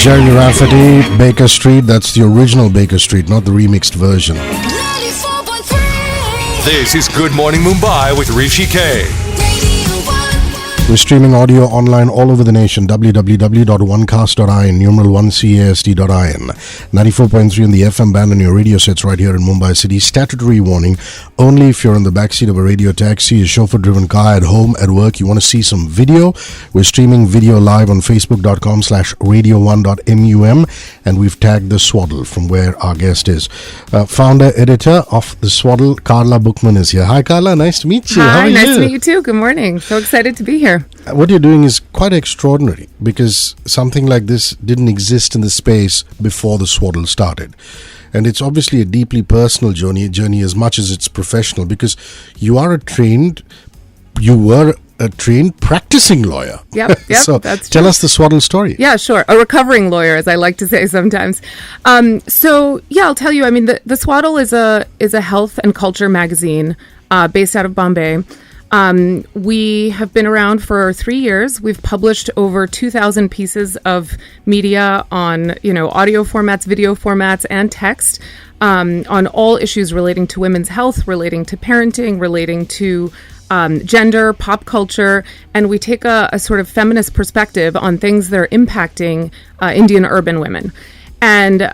Jerry Rafferty, Baker Street. That's the original Baker Street, not the remixed version. This is Good Morning Mumbai with Hrishikesh. We're streaming audio online all over the nation. www.onecast.in, numeral 1cast.in. 94.3 on the FM band on your radio sets right here in Mumbai City. Statutory warning, only if you're in the backseat of a radio taxi, a chauffeur-driven car, at home, at work, you want to see some video. We're streaming video live on facebook.com/radio1.mum, and we've tagged the Swaddle from where our guest is. Founder, editor of the Swaddle, Karla Bookman is here. Hi Karla, nice to meet you. Hi, how are nice you? to meet you too. Good morning. So excited to be here. What you're doing is quite extraordinary because something like this didn't exist in the space before the Swaddle started. And it's obviously a deeply personal journey as much as it's professional, because you were a trained practicing lawyer. Yep, So that's tell true. us the Swaddle story. Yeah, sure. A recovering lawyer, as I like to say sometimes. I'll tell you, I mean, the Swaddle is a health and culture magazine based out of Bombay. We have been around for 3 years. We've published over 2,000 pieces of media on, audio formats, video formats, and text on all issues relating to women's health, relating to parenting, relating to gender, pop culture, and we take a sort of feminist perspective on things that are impacting Indian urban women. And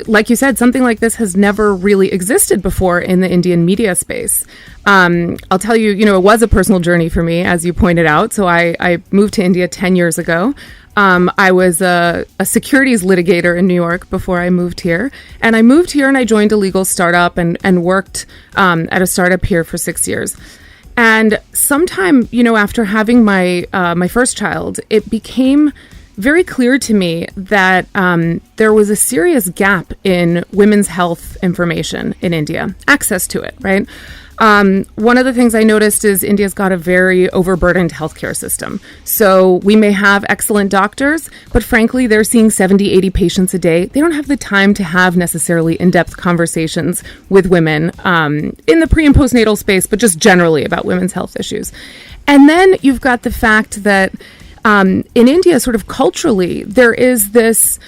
like you said, something like this has never really existed before in the Indian media space. I'll tell you, it was a personal journey for me, as you pointed out. So I moved to India 10 years ago. I was a securities litigator in New York before I moved here. And I moved here and I joined a legal startup and worked at a startup here for 6 years. And sometime, after having my first child, it became very clear to me that there was a serious gap in women's health information in India, access to it, right? One of the things I noticed is India's got a very overburdened healthcare system. So we may have excellent doctors, but frankly, they're seeing 70, 80 patients a day. They don't have the time to have necessarily in-depth conversations with women in the pre- and postnatal space, but just generally about women's health issues. And then you've got the fact that in India, sort of culturally, there is this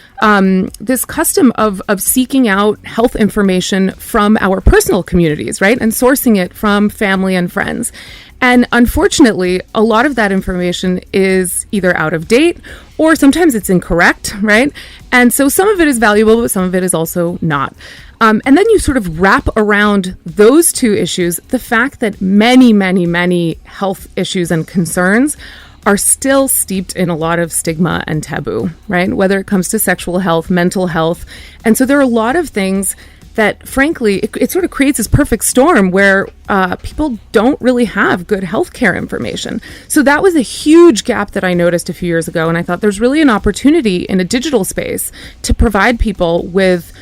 custom of seeking out health information from our personal communities, right? And sourcing it from family and friends. And unfortunately, a lot of that information is either out of date or sometimes it's incorrect, right? And so some of it is valuable, but some of it is also not. And then you sort of wrap around those two issues the fact that many, many, many health issues and concerns are still steeped in a lot of stigma and taboo, right? Whether it comes to sexual health, mental health. And so there are a lot of things that, frankly, it sort of creates this perfect storm where people don't really have good healthcare information. So that was a huge gap that I noticed a few years ago. And I thought there's really an opportunity in a digital space to provide people with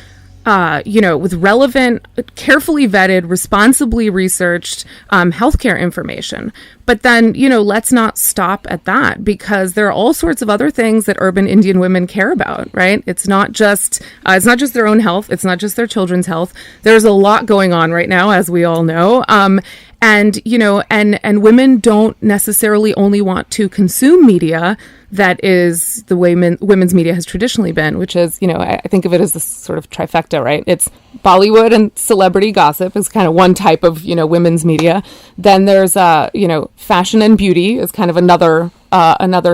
with relevant, carefully vetted, responsibly researched healthcare information. But then, let's not stop at that, because there are all sorts of other things that urban Indian women care about, right? It's not just their own health. It's not just their children's health. There's a lot going on right now, as we all know. And women don't necessarily only want to consume media that is the way women's media has traditionally been, which is, I think of it as this sort of trifecta, right? It's Bollywood and celebrity gossip is kind of one type of, women's media. Then there's, fashion and beauty is kind of another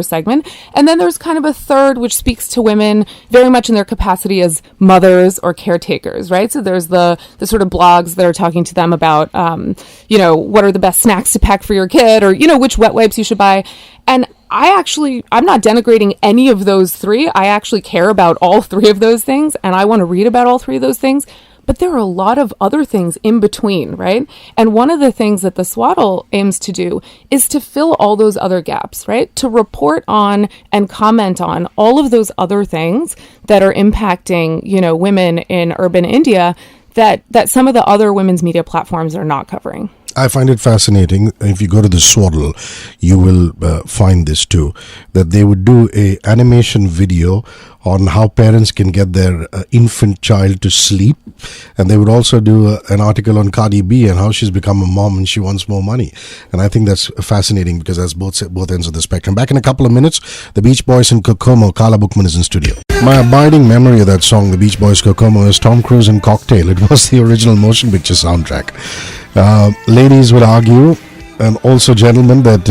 segment. And then there's kind of a third, which speaks to women very much in their capacity as mothers or caretakers, right? So there's the sort of blogs that are talking to them about, what are the best snacks to pack for your kid, or, which wet wipes you should buy. And I'm not denigrating any of those three. I actually care about all three of those things, and I want to read about all three of those things. But there are a lot of other things in between, right? And one of the things that the Swaddle aims to do is to fill all those other gaps, right? To report on and comment on all of those other things that are impacting, women in urban India that some of the other women's media platforms are not covering. I find it fascinating. If you go to the Swaddle, you will find this too, that they would do a animation video on how parents can get their infant child to sleep. And they would also do an article on Cardi B and how she's become a mom and she wants more money. And I think that's fascinating because that's both ends of the spectrum. Back in a couple of minutes, the Beach Boys and Kokomo. Karla Bookman is in studio. My abiding memory of that song, the Beach Boys Kokomo, is Tom Cruise in Cocktail. It was the original motion picture soundtrack. Ladies would argue, and also gentlemen, that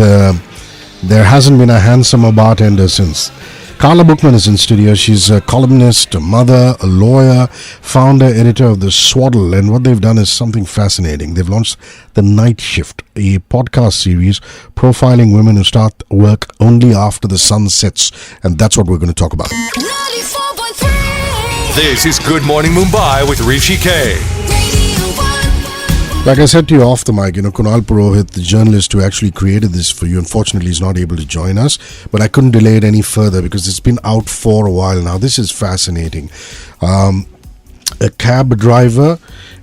there hasn't been a handsomer bartender since. Karla Bookman is in studio. She's a columnist, a mother, a lawyer, founder, editor of the Swaddle. And what they've done is something fascinating. They've launched The Night Shift, a podcast series profiling women who start work only after the sun sets. And that's what we're going to talk about. 94.3. This is Good Morning Mumbai with Hrishikesh. Like I said to you off the mic, Kunal Purohit, the journalist who actually created this for you, unfortunately is not able to join us. But I couldn't delay it any further because it's been out for a while now. This is fascinating. A cab driver,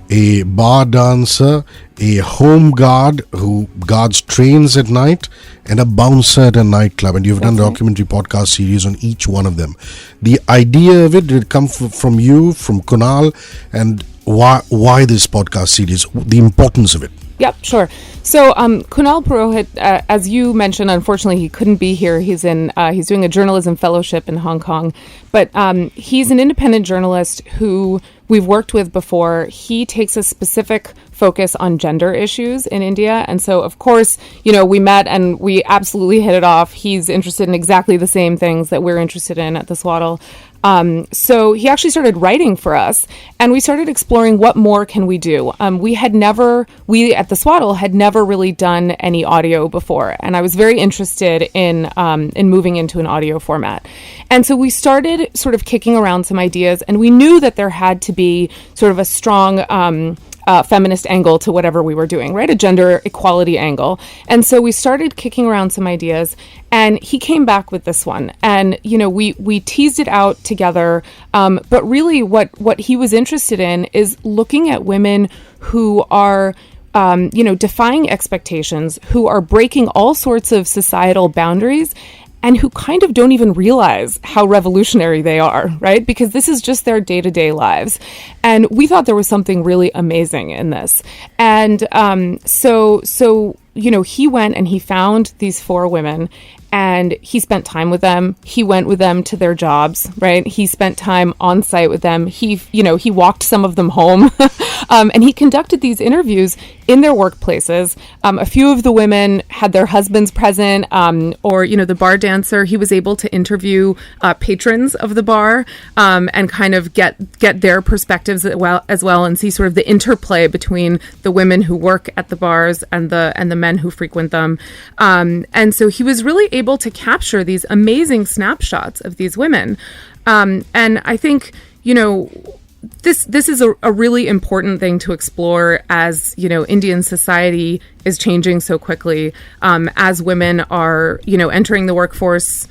a bar dancer, a home guard who guards trains at night, and a bouncer at a nightclub. And you've done a documentary podcast series on each one of them. The idea of it, did it come from you, from Kunal, and why this podcast series, the importance of it? Yep, sure. So Kunal Purohit, as you mentioned, unfortunately he couldn't be here. He's doing a journalism fellowship in Hong Kong, but he's an independent journalist who we've worked with before. He takes a specific focus on gender issues in India, and so of course, we met and we absolutely hit it off. He's interested in exactly the same things that we're interested in at the Swaddle. So he actually started writing for us, and we started exploring what more can we do. We at the Swaddle had never really done any audio before, and I was very interested in moving into an audio format. And so we started sort of kicking around some ideas, and we knew that there had to be sort of a strong feminist angle to whatever we were doing, right? A gender equality angle. And so we started kicking around some ideas, and he came back with this one. And, we teased it out together. But really what he was interested in is looking at women who are defying expectations, who are breaking all sorts of societal boundaries, and who kind of don't even realize how revolutionary they are, right? Because this is just their day-to-day lives. And we thought there was something really amazing in this. And so he went and he found these 4 women, and he spent time with them. He went with them to their jobs, right? He spent time on site with them. He walked some of them home, and he conducted these interviews in their workplaces. A few of the women had their husbands present, or the bar dancer. He was able to interview patrons of the bar and kind of get their perspectives as well, and see sort of the interplay between the women who work at the bars and the men who frequent them. And so he was really able to capture these amazing snapshots of these women. And I think, this is a really important thing to explore as, Indian society is changing so quickly, as women are, entering the workforce.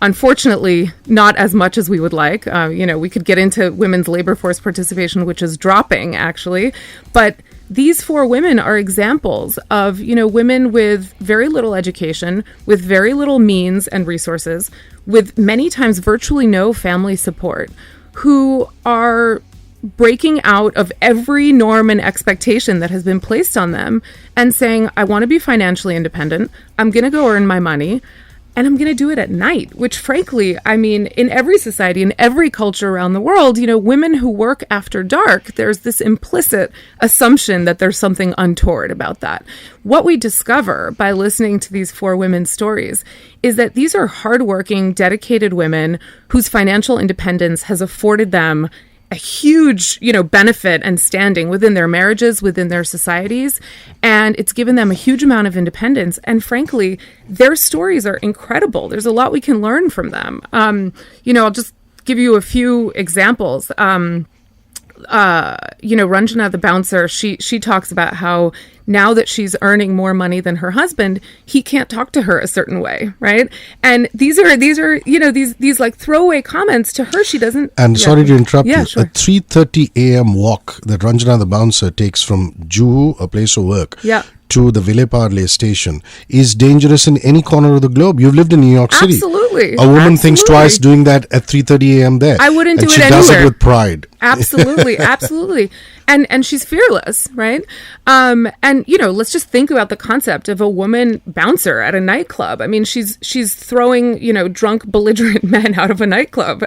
Unfortunately, not as much as we would like. We could get into women's labor force participation, which is dropping, actually. But these 4 women are examples of, women with very little education, with very little means and resources, with many times virtually no family support, who are breaking out of every norm and expectation that has been placed on them and saying, I want to be financially independent. I'm going to go earn my money. And I'm going to do it at night, which frankly, in every society, in every culture around the world, women who work after dark, there's this implicit assumption that there's something untoward about that. What we discover by listening to these 4 women's stories is that these are hardworking, dedicated women whose financial independence has afforded them a huge, benefit and standing within their marriages, within their societies, and it's given them a huge amount of independence. And frankly, their stories are incredible. There's a lot we can learn from them. I'll just give you a few examples. Ranjana, the bouncer, she talks about how now that she's earning more money than her husband, he can't talk to her a certain way, right? And these are these like throwaway comments to her. She doesn't. And sorry to interrupt you. Sure. A 3:30 a.m. walk that Ranjana the bouncer takes from Juhu, a place of work, to the Villeparle station is dangerous in any corner of the globe. You've lived in New York City. Absolutely. A woman thinks twice doing that at 3:30 a.m. there. I wouldn't do it anywhere. And she does it with pride. Absolutely, absolutely. And she's fearless, right? And let's just think about the concept of a woman bouncer at a nightclub. I mean, she's throwing, drunk, belligerent men out of a nightclub,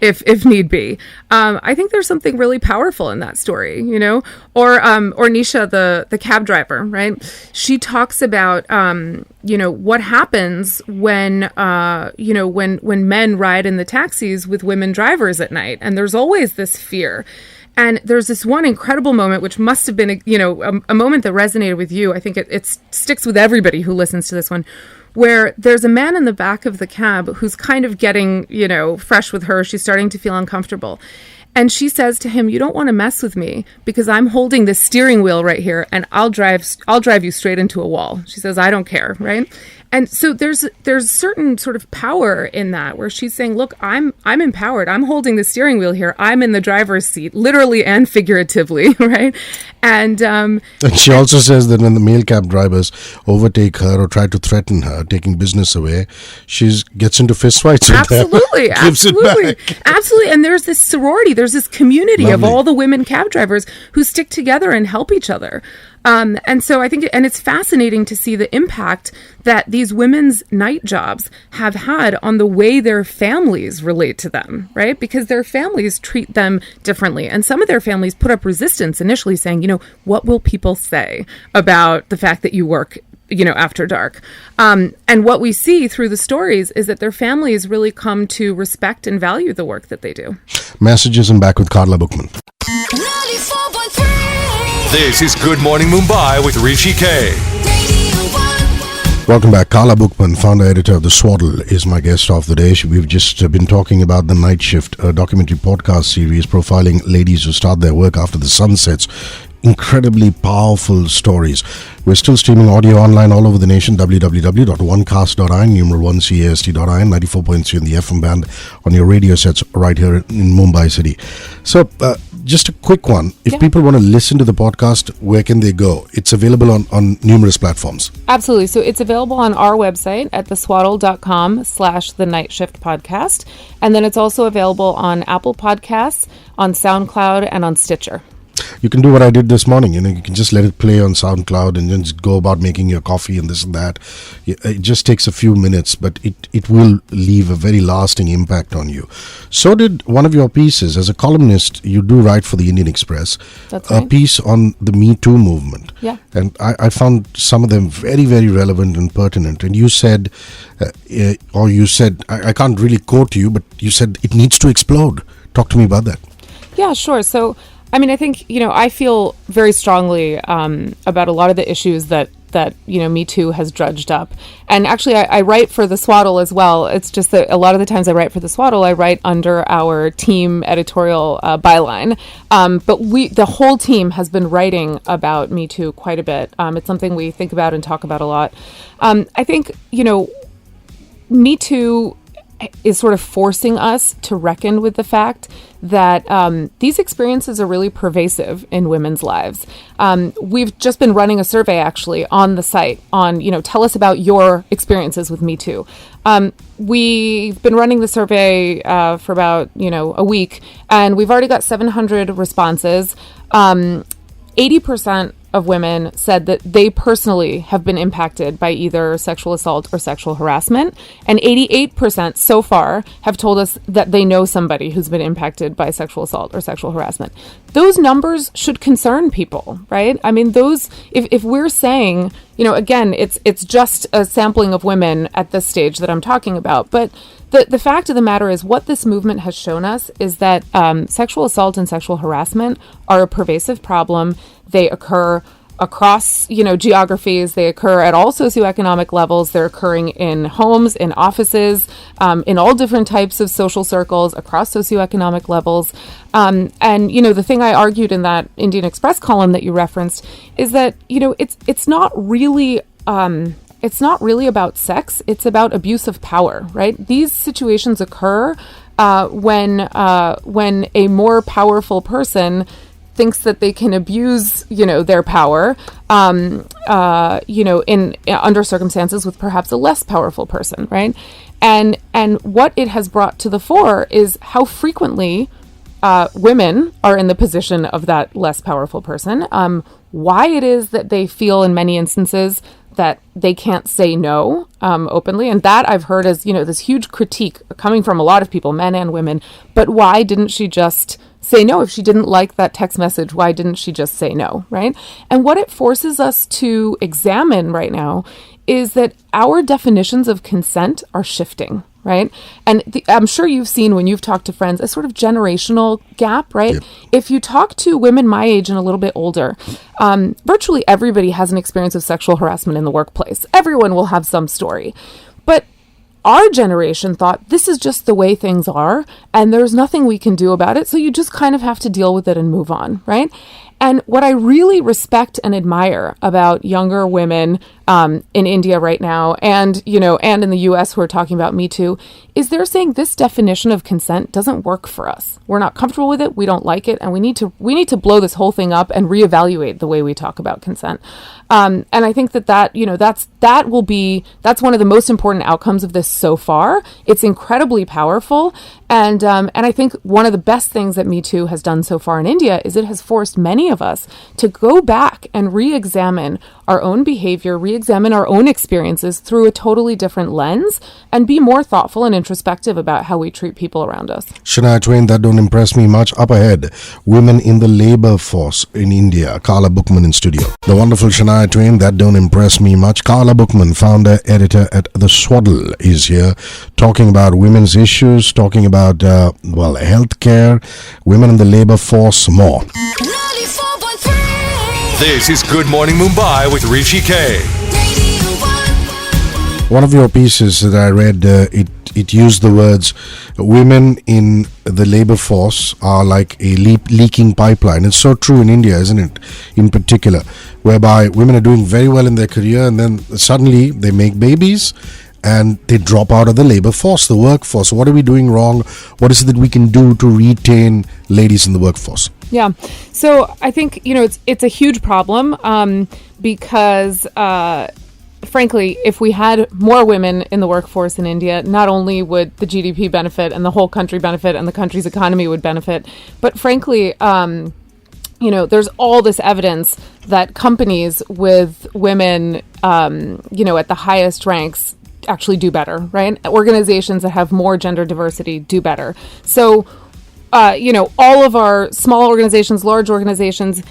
if need be. I think there's something really powerful in that story, or Nisha, the cab driver, right? She talks about, what happens when men ride in the taxis with women drivers at night. And there's always this fear. And there's this one incredible moment, which must have been, a moment that resonated with you. I think it sticks with everybody who listens to this one, where there's a man in the back of the cab who's kind of getting, fresh with her. She's starting to feel uncomfortable. And she says to him, "You don't want to mess with me because I'm holding the steering wheel right here and I'll drive you straight into a wall." She says, "I don't care," right? And so there's certain sort of power in that where she's saying, "Look, I'm empowered. I'm holding the steering wheel here. I'm in the driver's seat, literally and figuratively," right? And she also says that when the male cab drivers overtake her or try to threaten her, taking business away, she gets into fist fights with them. Absolutely. And there's this sorority, there's this community of all the women cab drivers who stick together and help each other. And so I think, and it's fascinating to see the impact that these women's night jobs have had on the way their families relate to them, right? Because their families treat them differently. And some of their families put up resistance initially saying, what will people say about the fact that you work, after dark? And what we see through the stories is that their families really come to respect and value the work that they do. Messages and back with Karla Bookman. This is Good Morning Mumbai with Hrishikesh. Welcome back. Karla Bookman, founder editor of the Swaddle, is my guest of the day. We've just been talking about the Night Shift, a documentary podcast series profiling ladies who start their work after the sun sets. Incredibly powerful stories. We're still streaming audio online all over the nation. www.onecast.in, numeral 1cast.in, 94.3 in the FM band on your radio sets right here in Mumbai City. So, just a quick one. If people want to listen to the podcast, where can they go? It's available on numerous platforms. Absolutely. So it's available on our website at theswaddle.com/The Night Shift Podcast. And then it's also available on Apple Podcasts, on SoundCloud, and on Stitcher. You can do what I did this morning. You can just let it play on SoundCloud and then just go about making your coffee and this and that. It just takes a few minutes, but it will leave a very lasting impact on you. So did one of your pieces. As a columnist, you do write for the Indian Express. That's right. A piece on the Me Too movement. Yeah. And I found some of them very, very relevant and pertinent. And you said, I can't really quote you, but you said it needs to explode. Talk to me about that. Yeah, sure. So, I think, I feel very strongly about a lot of the issues that Me Too has dredged up. And actually, I write for the Swaddle as well. It's just that a lot of the times I write for the Swaddle, I write under our team editorial byline. But the whole team has been writing about Me Too quite a bit. It's something we think about and talk about a lot. I think, Me Too is sort of forcing us to reckon with the fact that these experiences are really pervasive in women's lives. We've just been running a survey actually on the site on, tell us about your experiences with Me Too. We've been running the survey for about, a week, and we've already got 700 responses. 80% of women said that they personally have been impacted by either sexual assault or sexual harassment. And 88% so far have told us that they know somebody who's been impacted by sexual assault or sexual harassment. Those numbers should concern people, right? If we're saying, again, it's just a sampling of women at this stage that I'm talking about, but the fact of the matter is what this movement has shown us is that sexual assault and sexual harassment are a pervasive problem. They occur across, geographies. They occur at all socioeconomic levels. They're occurring in homes, in offices, in all different types of social circles across socioeconomic levels. And the thing I argued in that Indian Express column that you referenced is that, it's not really about sex. It's about abuse of power, right? These situations occur when a more powerful person thinks that they can abuse, their power, in under circumstances with perhaps a less powerful person, right? And what it has brought to the fore is how frequently women are in the position of that less powerful person. Why it is that they feel in many instances that they can't say no openly. And that I've heard as, this huge critique coming from a lot of people, men and women. But why didn't she just say no? If she didn't like that text message, why didn't she just say no, right? And what it forces us to examine right now is that our definitions of consent are shifting, right? And I'm sure you've seen when you've talked to friends a sort of generational gap, right? Yep. If you talk to women my age and a little bit older, virtually everybody has an experience of sexual harassment in the workplace. Everyone will have some story. But our generation thought this is just the way things are and there's nothing we can do about it. So you just kind of have to deal with it and move on, right? And what I really respect and admire about younger women in India right now, and and in the U.S. who are talking about Me Too, is they're saying this definition of consent doesn't work for us. We're not comfortable with it. We don't like it, and we need to blow this whole thing up and reevaluate the way we talk about consent. And I think that's one of the most important outcomes of this so far. It's incredibly powerful, and I think one of the best things that Me Too has done so far in India is it has forced many of us to go back and re-examine our own behavior, re-examine our own experiences through a totally different lens, and be more thoughtful and introspective about how we treat people around us. Shania Twain, that don't impress me much. Up ahead, women in the labor force in India. Karla Bookman in studio. The wonderful Shania Twain, that don't impress me much. Karla Bookman, founder, editor at the Swaddle, is here talking about women's issues, talking about, healthcare, women in the labor force, more. This is Good Morning Mumbai with Hrishikesh. One of your pieces that I read, it used the words, women in the labor force are like a leaking pipeline. It's so true in India, isn't it? In particular, whereby women are doing very well in their career and then suddenly they make babies and they drop out of the labor force, the workforce. What are we doing wrong? What is it that we can do to retain ladies in the workforce? Yeah. So I think, it's a huge problem because, frankly, if we had more women in the workforce in India, not only would the GDP benefit and the whole country benefit and the country's economy would benefit, but frankly, there's all this evidence that companies with women, at the highest ranks actually do better, right? Organizations that have more gender diversity do better. So, all of our small organizations, large organizations,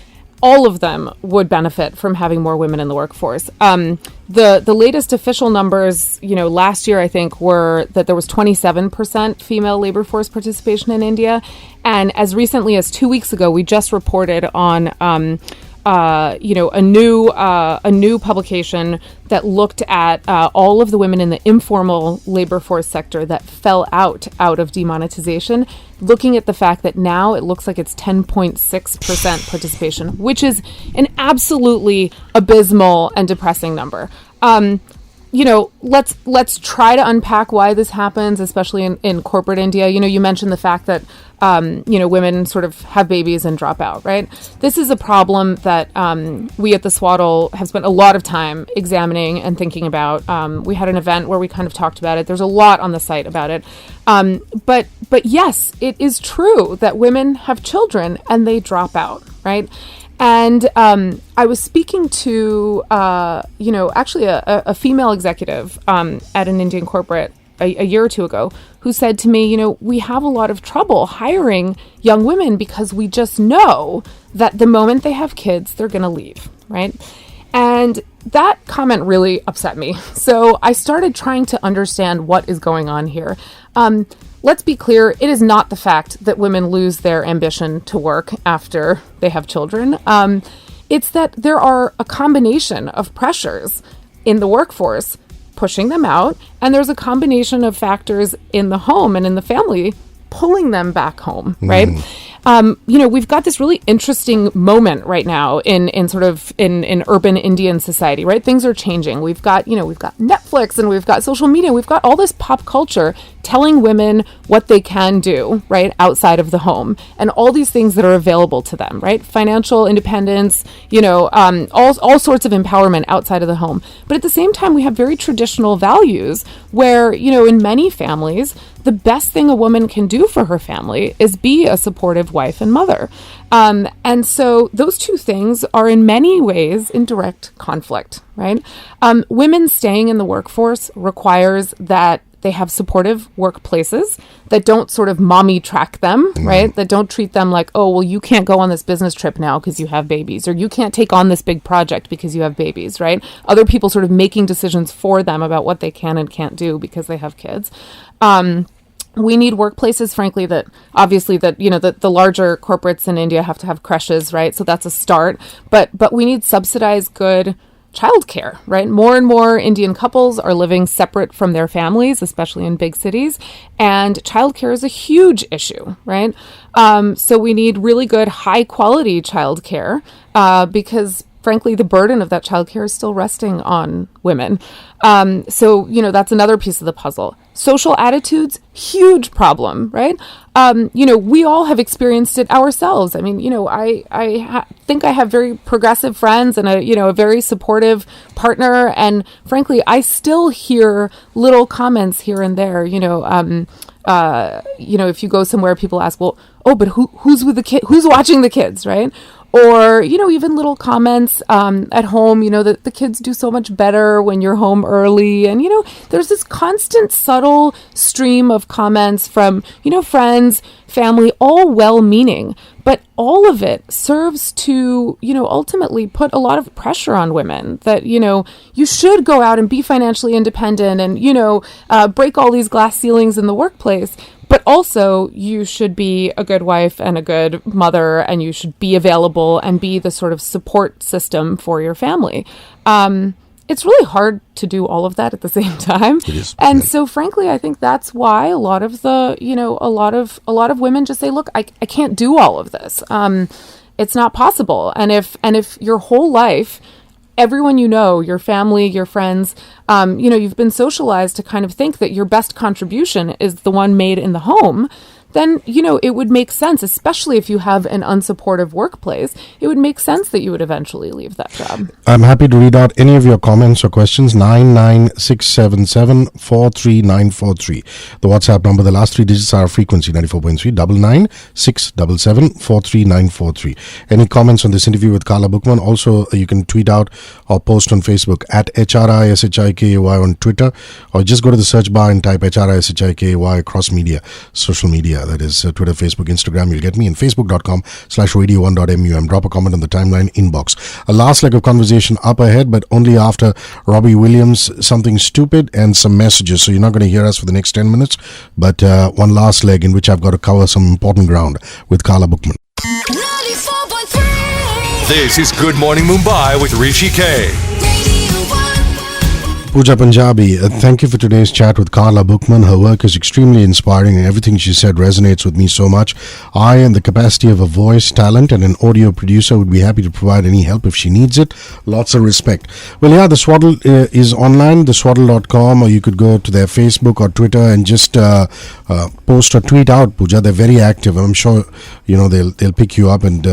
all of them would benefit from having more women in the workforce. The latest official numbers, last year I think were that there was 27% female labor force participation in India, and as recently as 2 weeks ago, we just reported on a new publication that looked at all of the women in the informal labor force sector that fell out of demonetization, looking at the fact that now it looks like it's 10.6% participation, which is an absolutely abysmal and depressing number. Let's try to unpack why this happens, especially in corporate India. You mentioned the fact that, women sort of have babies and drop out, right? This is a problem that we at the Swaddle have spent a lot of time examining and thinking about. We had an event where we kind of talked about it. There's a lot on the site about it. But yes, it is true that women have children and they drop out, right? And I was speaking to, actually a female executive at an Indian corporate a year or two ago who said to me, we have a lot of trouble hiring young women because we just know that the moment they have kids, they're going to leave, right? And that comment really upset me. So I started trying to understand what is going on here. Let's be clear, it is not the fact that women lose their ambition to work after they have children. It's that there are a combination of pressures in the workforce pushing them out, and there's a combination of factors in the home and in the family pulling them back home, right? we've got this really interesting moment right now in urban Indian society, right? Things are changing. We've got Netflix and we've got social media. We've got all this pop culture telling women what they can do, right, outside of the home, and all these things that are available to them, right? Financial independence, all sorts of empowerment outside of the home. But at the same time, we have very traditional values where, in many families, the best thing a woman can do for her family is be a supportive wife and mother. And so those two things are in many ways in direct conflict, right? Women staying in the workforce requires that they have supportive workplaces that don't sort of mommy track them, right? That don't treat them like, oh, well, you can't go on this business trip now because you have babies, or you can't take on this big project because you have babies, right? Other people sort of making decisions for them about what they can and can't do because they have kids. We need workplaces, frankly, that obviously the larger corporates in India have to have creches, right? So that's a start. But we need subsidized good childcare, right? More and more Indian couples are living separate from their families, especially in big cities, and childcare is a huge issue, right? So we need really good, high quality childcare because frankly, the burden of that childcare is still resting on women. So that's another piece of the puzzle. Social attitudes, huge problem, right? We all have experienced it ourselves. I mean, I think I have very progressive friends and a very supportive partner. And frankly, I still hear little comments here and there, if you go somewhere, people ask, well, oh, but who's with the kid? Who's watching the kids, right? Or, even little comments at home, that the kids do so much better when you're home early. And, there's this constant subtle stream of comments from, friends, family, all well-meaning. But all of it serves to, ultimately put a lot of pressure on women that, you should go out and be financially independent and, break all these glass ceilings in the workplace. But also, you should be a good wife and a good mother, and you should be available and be the sort of support system for your family. It's really hard to do all of that at the same time. It is. And so, frankly, I think that's why a lot of a lot of women just say, look, I can't do all of this. It's not possible. And if your whole life, everyone your family, your friends, you've been socialized to kind of think that your best contribution is the one made in the home, then, it would make sense, especially if you have an unsupportive workplace, it would make sense that you would eventually leave that job. I'm happy to read out any of your comments or questions. 99677-43943. The WhatsApp number, the last three digits are our frequency, 94.3, 99677-43943. Any comments on this interview with Karla Bookman? Also, you can tweet out or post on Facebook at HRISHIKAY on Twitter, or just go to the search bar and type HRISHIKAY across media, social media. That is Twitter, Facebook, Instagram. You'll get me in facebook.com/radio1.mu and drop a comment on the timeline inbox. A last leg of conversation up ahead, but only after Robbie Williams, Something Stupid, and some messages. So you're not going to hear us for the next 10 minutes, but one last leg in which I've got to cover some important ground with Karla Bookman. 94.3. This is Good Morning Mumbai with Hrishikesh. Pooja Punjabi, thank you for today's chat with Karla Bookman. Her work is extremely inspiring and everything she said resonates with me so much. I, in the capacity of a voice talent and an audio producer, would be happy to provide any help if she needs it. Lots of respect. Well, yeah, the Swaddle is online, theswaddle.com, or you could go to their Facebook or Twitter and just post or tweet out, Pooja. They're very active. I'm sure, they'll pick you up and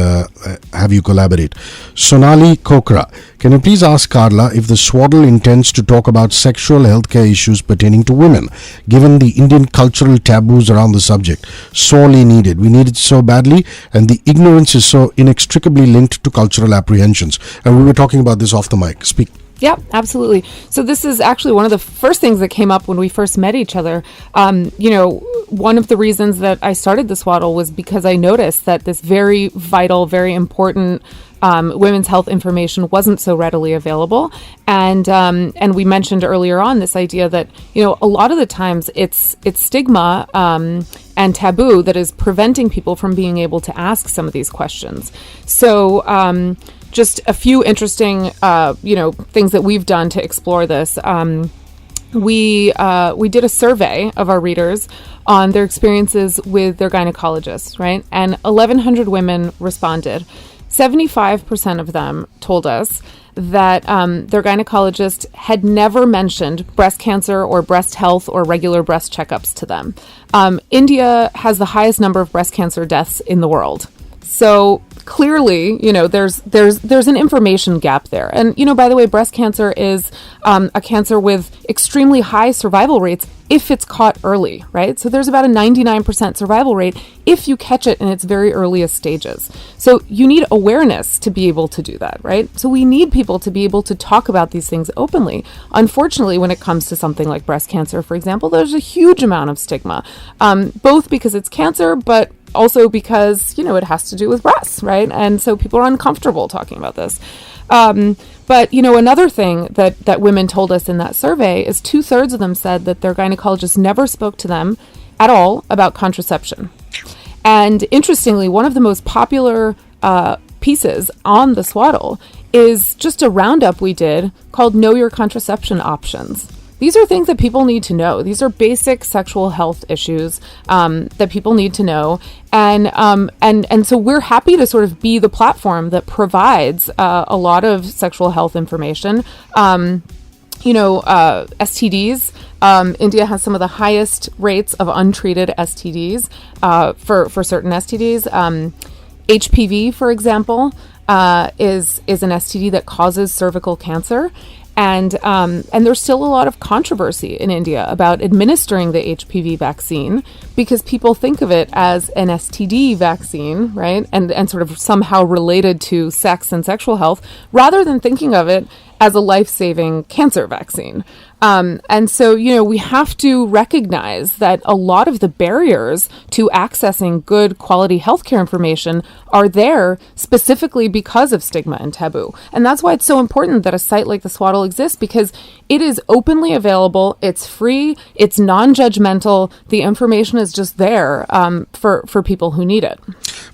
have you collaborate. Sonali Kokra, can you please ask Karla if the Swaddle intends to talk about sexual healthcare issues pertaining to women, given the Indian cultural taboos around the subject? Sorely needed. We need it so badly, and the ignorance is so inextricably linked to cultural apprehensions. And we were talking about this off the mic. Speak. Yeah, absolutely. So this is actually one of the first things that came up when we first met each other. One of the reasons that I started the Swaddle was because I noticed that this very vital, very important women's health information wasn't so readily available. And we mentioned earlier on this idea that, a lot of the times it's stigma and taboo that is preventing people from being able to ask some of these questions. So just a few interesting, things that we've done to explore this. we did a survey of our readers on their experiences with their gynecologists, right? And 1,100 women responded. 75% of them told us that their gynecologist had never mentioned breast cancer or breast health or regular breast checkups to them. India has the highest number of breast cancer deaths in the world. So clearly, there's an information gap there. And, by the way, breast cancer is a cancer with extremely high survival rates if it's caught early, right? So there's about a 99% survival rate if you catch it in its very earliest stages. So you need awareness to be able to do that, right? So we need people to be able to talk about these things openly. Unfortunately, when it comes to something like breast cancer, for example, there's a huge amount of stigma, both because it's cancer, but also because, it has to do with breasts, right? And so people are uncomfortable talking about this. But, another thing that women told us in that survey is 2/3 of them said that their gynecologist never spoke to them at all about contraception. And interestingly, one of the most popular pieces on the Swaddle is just a roundup we did called Know Your Contraception Options. These are things that people need to know. These are basic sexual health issues that people need to know. And so we're happy to sort of be the platform that provides a lot of sexual health information. STDs. India has some of the highest rates of untreated STDs for certain STDs. HPV, for example, is an STD that causes cervical cancer. And there's still a lot of controversy in India about administering the HPV vaccine because people think of it as an STD vaccine, right? And sort of somehow related to sex and sexual health, rather than thinking of it as a life-saving cancer vaccine. And so, we have to recognize that a lot of the barriers to accessing good quality healthcare information are there specifically because of stigma and taboo. And that's why it's so important that a site like the Swaddle exists, because it is openly available, it's free, it's non-judgmental, the information is just there for people who need it.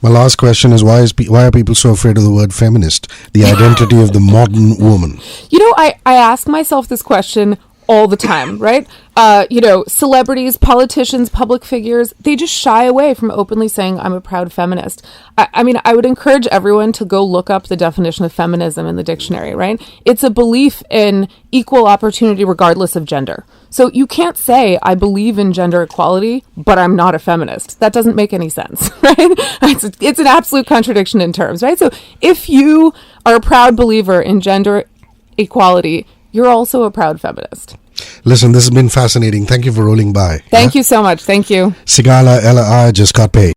My last question is, why are people so afraid of the word feminist, the identity of the modern woman? I ask myself this question all the time, right? Celebrities, politicians, public figures, they just shy away from openly saying, I'm a proud feminist. I would encourage everyone to go look up the definition of feminism in the dictionary, right? It's a belief in equal opportunity regardless of gender. So you can't say, I believe in gender equality, but I'm not a feminist. That doesn't make any sense, right? It's an absolute contradiction in terms, right? So if you are a proud believer in gender equality, you're also a proud feminist. Listen, this has been fascinating. Thank you for rolling by. Thank you so much. Thank you. Sigala Ella just got paid.